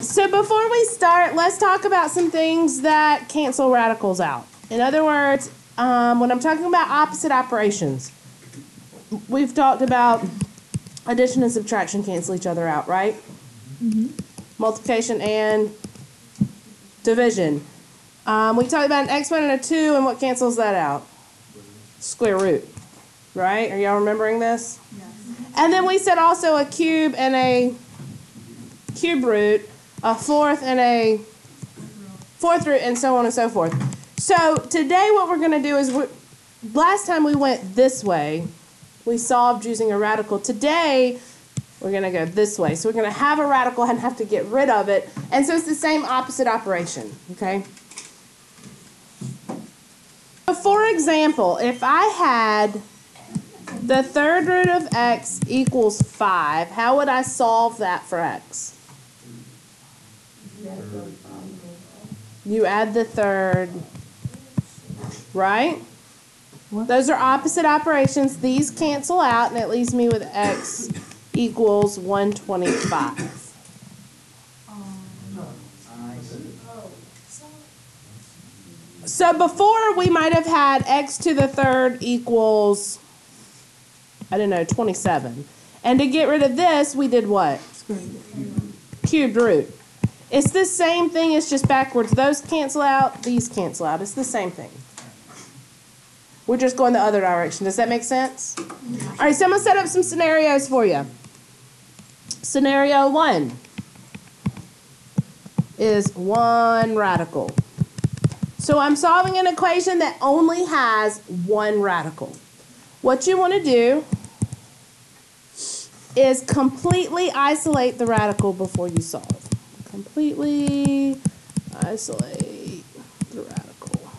So before we start, let's talk about some things that cancel radicals out. In other words, when I'm talking about opposite operations, we've talked about addition and subtraction cancel each other out, right? Mm-hmm. Multiplication and division. We talked about an exponent of 2, and what cancels that out? Square root, right? Are y'all remembering this? Yes. And then we said also a cube and a cube root, a fourth and a fourth root, and so on and so forth. So today what we're going to do is, last time we went this way, we solved using a radical. Today we're going to go this way. So we're going to have a radical and have to get rid of it. And so it's the same opposite operation, okay? So for example, if I had the third root of x equals 5, how would I solve that for x? You add the third, right? What? Those are opposite operations. These cancel out, and it leaves me with x equals 125. So before we might have had x to the third equals, I don't know, 27. And to get rid of this, we did what? Cubed root. It's the same thing, it's just backwards. Those cancel out, these cancel out. It's the same thing. We're just going the other direction. Does that make sense? All right, so I'm going to set up some scenarios for you. Scenario 1 is one radical. So I'm solving an equation that only has one radical. What you want to do is completely isolate the radical before you solve. Completely isolate the radical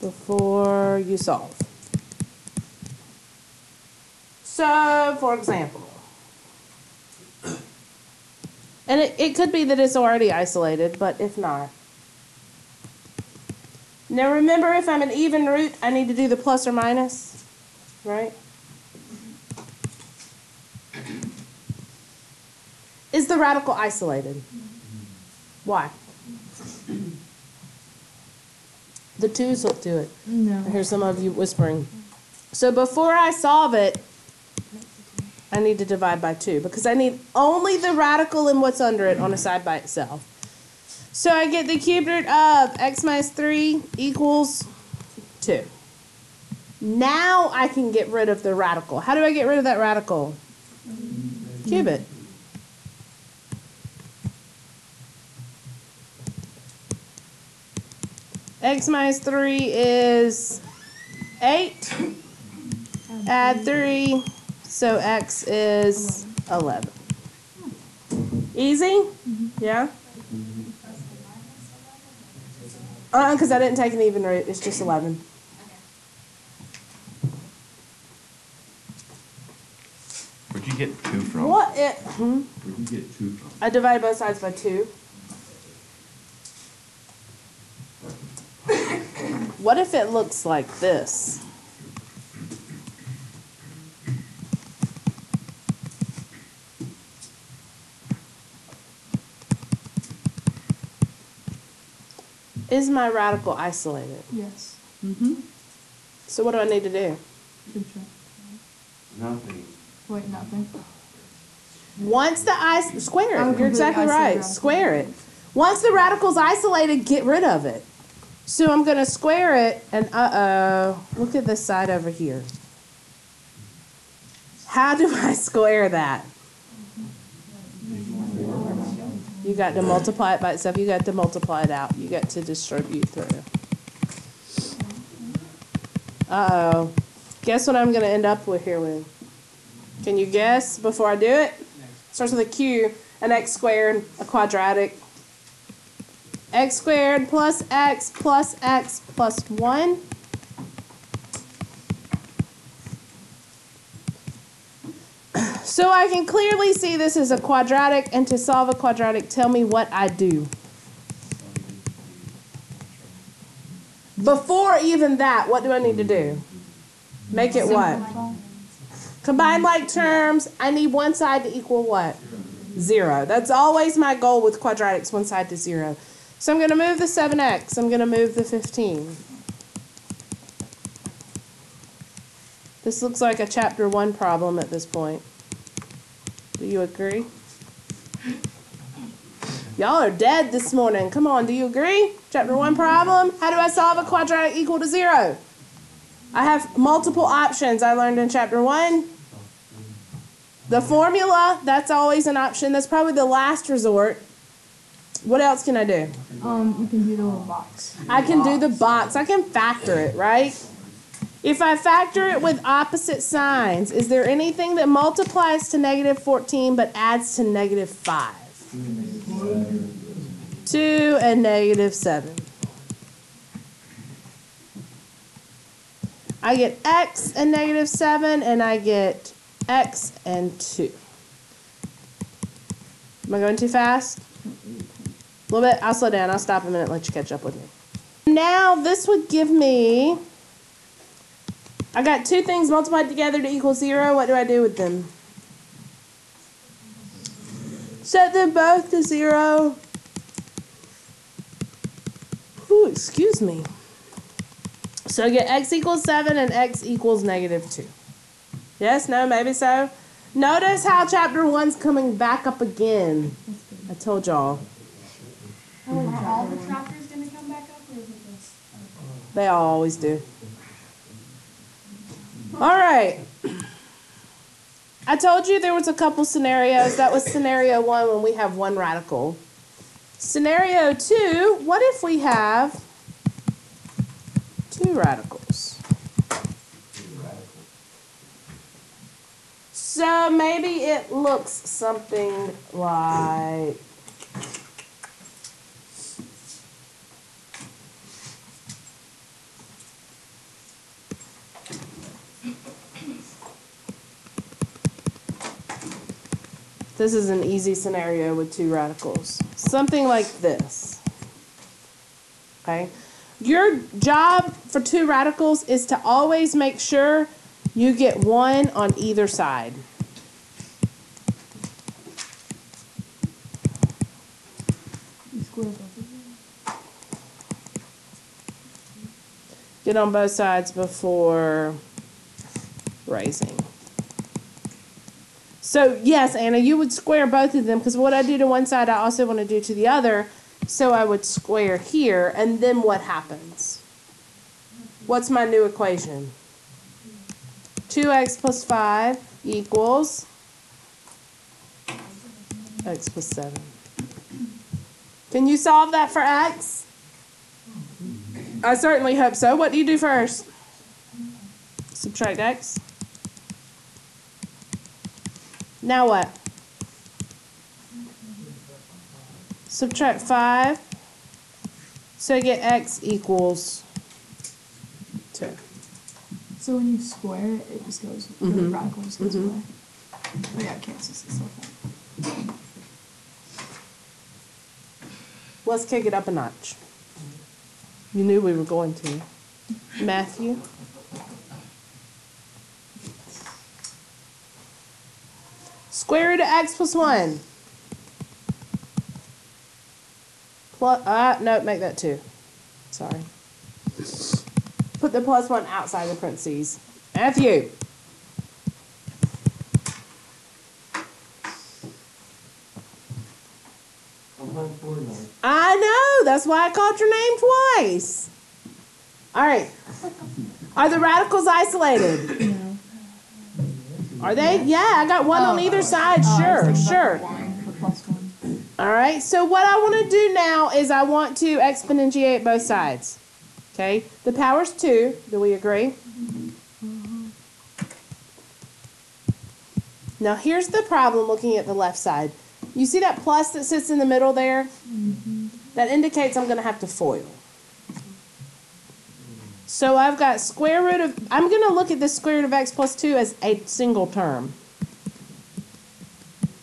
before you solve. So, for example, and it could be that it's already isolated, but if not. Now remember, if I'm an even root, I need to do the plus or minus, right? Is the radical isolated? Why? The 2's will do it. No. I hear some of you whispering. So before I solve it, I need to divide by 2 because I need only the radical and what's under it on a side by itself. So I get the cube root of x minus 3 equals 2. Now I can get rid of the radical. How do I get rid of that radical? Cube it. X minus 3 is 8. Add 3, so x is 11. Easy? Mm-hmm. Yeah? Because I didn't take an even root. It's just 11. Where'd you get 2 from? What? Where'd you get 2 from? I divided both sides by 2. What if it looks like this? Is my radical isolated? Yes. Mm-hmm. So what do I need to do? Nothing. Wait, nothing. Once the square it. You're exactly right. Square it. Once the radical's isolated, get rid of it. So I'm going to square it, and look at this side over here. How do I square that? You got to multiply it by itself. You got to multiply it out. You got to distribute through. Uh-oh. Guess what I'm going to end up with here with? Can you guess before I do it? Starts with a Q, an x squared, a quadratic. X squared plus x plus 1. So I can clearly see this as a quadratic, and to solve a quadratic, tell me what I do. Before even that, what do I need to do? Make it what? Combine like terms. I need one side to equal what? 0. That's always my goal with quadratics, one side to 0. So I'm going to move the 7x. I'm going to move the 15. This looks like a chapter 1 problem at this point. Do you agree? Y'all are dead this morning. Come on, do you agree? Chapter 1 problem. How do I solve a quadratic equal to 0? I have multiple options I learned in chapter 1. The formula, that's always an option. That's probably the last resort. What else can I do? You can do the little box. I can do the box. I can factor it, right? If I factor it with opposite signs, is there anything that multiplies to negative 14 but adds to negative 5? 2 and negative 7. I get x and negative 7, and I get x and 2. Am I going too fast? A little bit? I'll slow down. I'll stop a minute and let you catch up with me. Now, this would give me... I got two things multiplied together to equal 0. What do I do with them? Set them both to 0. Ooh, excuse me. So I get x equals 7 and x equals negative 2. Yes, no, maybe so. Notice how chapter 1's coming back up again. I told y'all. Are all the chapters going to come back up, or is it this? They always do. All right. I told you there was a couple scenarios. That was scenario 1 when we have one radical. Scenario 2, what if we have 2 radicals? So maybe it looks something like... This is an easy scenario with 2 radicals. Something like this. Okay? Your job for 2 radicals is to always make sure you get 1 on either side. Get on both sides before raising. So, yes, Anna, you would square both of them, because what I do to one side, I also want to do to the other. So I would square here, and then what happens? What's my new equation? 2x plus 5 equals x plus 7. Can you solve that for x? I certainly hope so. What do you do first? Subtract x. Now what? Subtract 5. So I get x equals 2. So when you square it, it just goes, the radical just goes away. Oh yeah, it cancels itself out. Let's kick it up a notch. You knew we were going to. Matthew? Square root of x plus 1. No, make that 2. Sorry. Put the plus 1 outside the parentheses. Matthew. I know. That's why I called your name twice. All right. Are the radicals isolated? No. Are they? Yeah, I got 1 on either side. Sure. All right. So what I want to do now is I want to exponentiate both sides. Okay. The power's 2. Do we agree? Now here's the problem looking at the left side. You see that plus that sits in the middle there? That indicates I'm going to have to FOIL. So I've got square root of, I'm going to look at this square root of x plus 2 as a single term.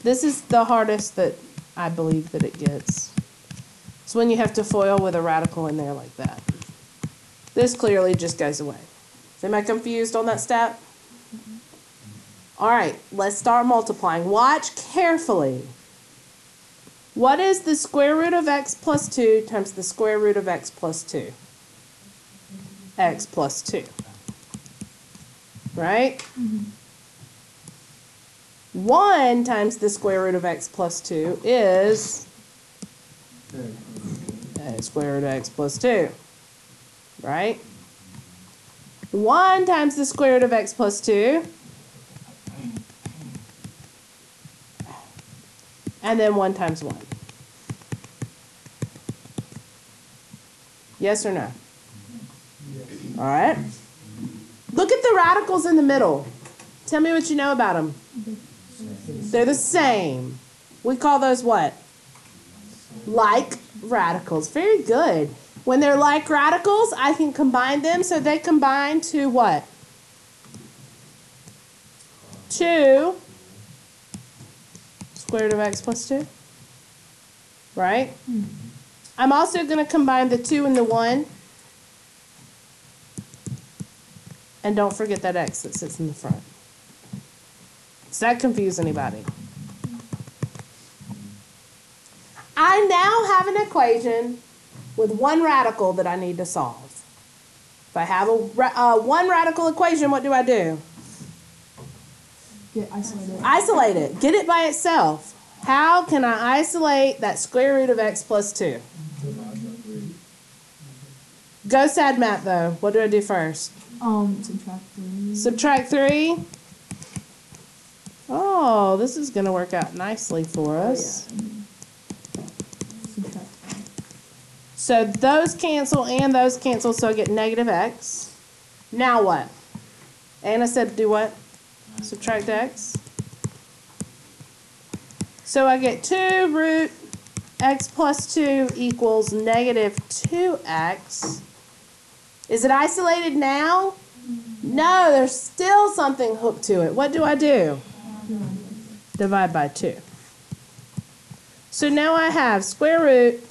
This is the hardest that I believe that it gets. It's when you have to FOIL with a radical in there like that. This clearly just goes away. Am I confused on that step? All right, let's start multiplying. Watch carefully. What is the square root of x plus 2 times the square root of x plus 2? X plus 2. Right? Mm-hmm. 1 times the square root of x plus 2 is square root of x plus 2. Right? 1 times the square root of x plus 2. And then 1 times 1. Yes or no? All right. Look at the radicals in the middle. Tell me what you know about them. They're the same. We call those what? Like radicals. Very good. When they're like radicals, I can combine them. So they combine to what? 2 square root of x plus 2. Right? I'm also going to combine the 2 and the 1. And don't forget that x that sits in the front. Does that confuse anybody? I now have an equation with one radical that I need to solve. If I have a one radical equation, what do I do? Isolate it. Isolate it. Get it by itself. How can I isolate that square root of x plus 2? Go sad math though. What do I do first? Subtract 3. Subtract 3. Oh, this is going to work out nicely for us. Subtract 5. So those cancel and those cancel, so I get negative x. Now what? Anna said do what? Subtract x. So I get 2 root x plus 2 equals negative 2x. Is it isolated now? No, there's still something hooked to it. What do I do? Divide by 2. So now I have square root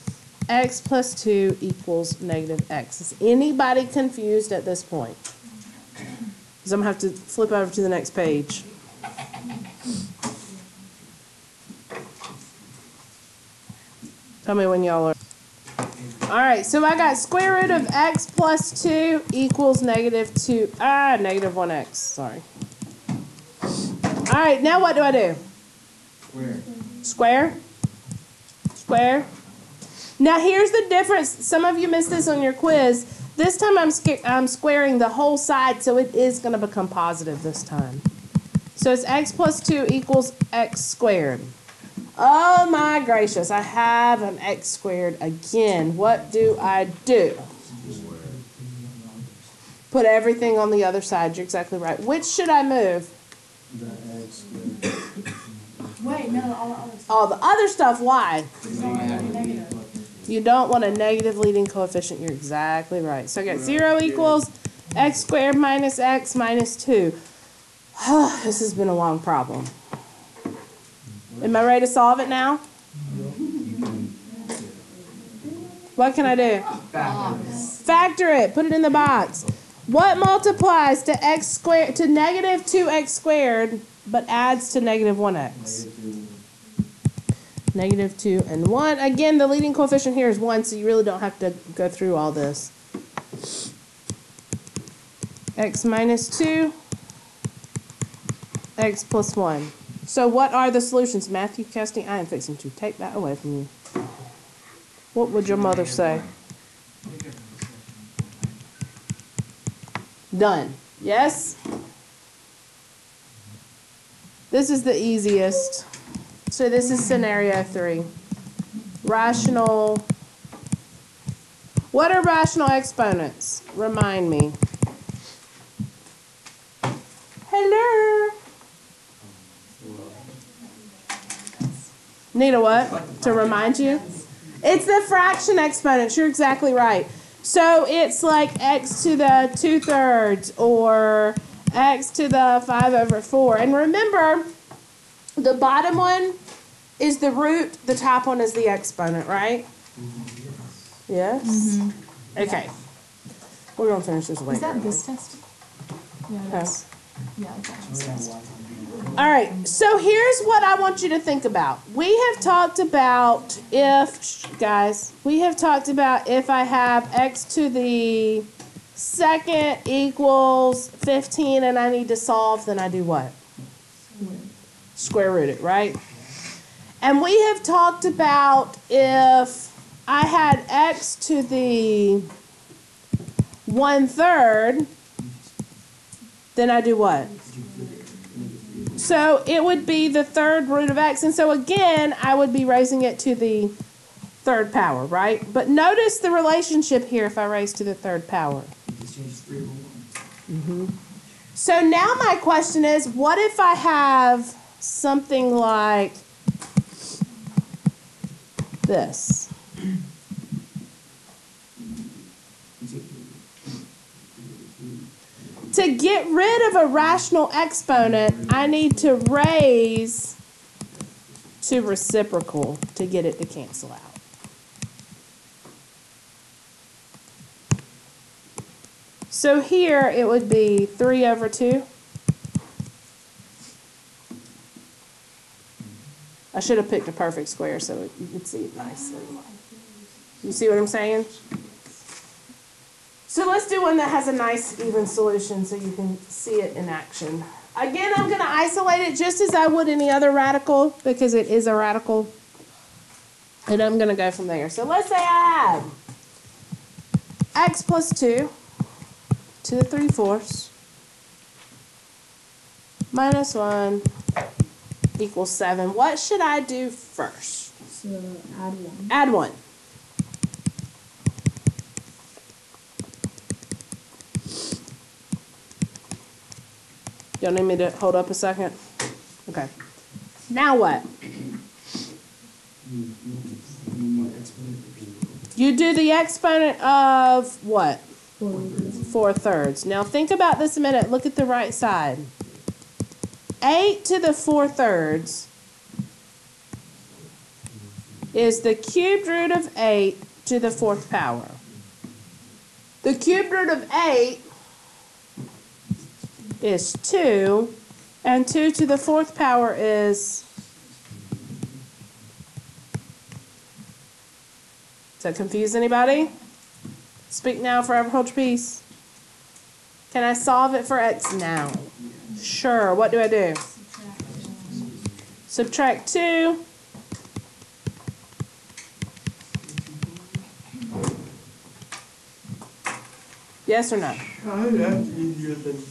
x plus 2 equals negative x. Is anybody confused at this point? Because I'm going to have to flip over to the next page. Tell me when y'all are. All right, so I got square root of x plus 2 equals negative 1x. Sorry. All right, now what do I do? Square. Square. Now here's the difference. Some of you missed this on your quiz. This time I'm squaring the whole side, so it is going to become positive this time. So it's x plus 2 equals x squared. Oh my gracious, I have an x squared again. What do I do? Put everything on the other side. You're exactly right. Which should I move? Wait, no, all the other stuff. All the other stuff, why? Negative. You don't want a negative leading coefficient. You're exactly right. So I got 0 equals x squared minus x minus 2. This has been a long problem. Am I ready to solve it now? What can I do? Factor it. Put it in the box. What multiplies to x squared to negative 2x squared but adds to negative 1x? Negative 2 and 1. Again, the leading coefficient here is 1, so you really don't have to go through all this. X minus 2, x plus 1. So what are the solutions? Matthew Kesty, I am fixing to take that away from you. What would your mother say? Done. Yes? This is the easiest. So this is scenario 3. Rational. What are rational exponents? Remind me. Hello. Need a what? To remind you? It's the fraction exponents. You're exactly right. So it's like x to the 2/3 or x to the 5/4. And remember, the bottom one is the root, the top one is the exponent, right? Yes? Mm-hmm. Okay. We're going to finish this later. Is that this test? Yeah, it is. Huh? Yeah, I got this test. All right, so here's what I want you to think about. We have talked about if I have x to the second equals 15 and I need to solve, then I do what? Square root it, right? And we have talked about if I had x to the 1/3, then I do what? So it would be the third root of x. And so again, I would be raising it to the third power, right? But notice the relationship here if I raise to the third power. So now my question is, what if I have something like this? To get rid of a rational exponent, I need to raise to reciprocal to get it to cancel out. So here it would be 3/2. I should have picked a perfect square so you could see it nicely. You see what I'm saying? So let's do one that has a nice even solution so you can see it in action. Again, I'm going to isolate it just as I would any other radical because it is a radical. And I'm going to go from there. So let's say I have x plus 2 to the 3/4 minus 1 equals 7. What should I do first? So add 1. Add 1. Y'all need me to hold up a second? Okay. Now what? You do the exponent of what? 4/3. Now think about this a minute. Look at the right side. 8 to the 4/3 is the cubed root of 8 to the 4th power. The cubed root of 8 is 2, and 2 to the 4th power is... Does that confuse anybody? Speak now, forever hold your peace. Can I solve it for x now? Sure. What do I do? Subtract 2. Yes or no? That's easier than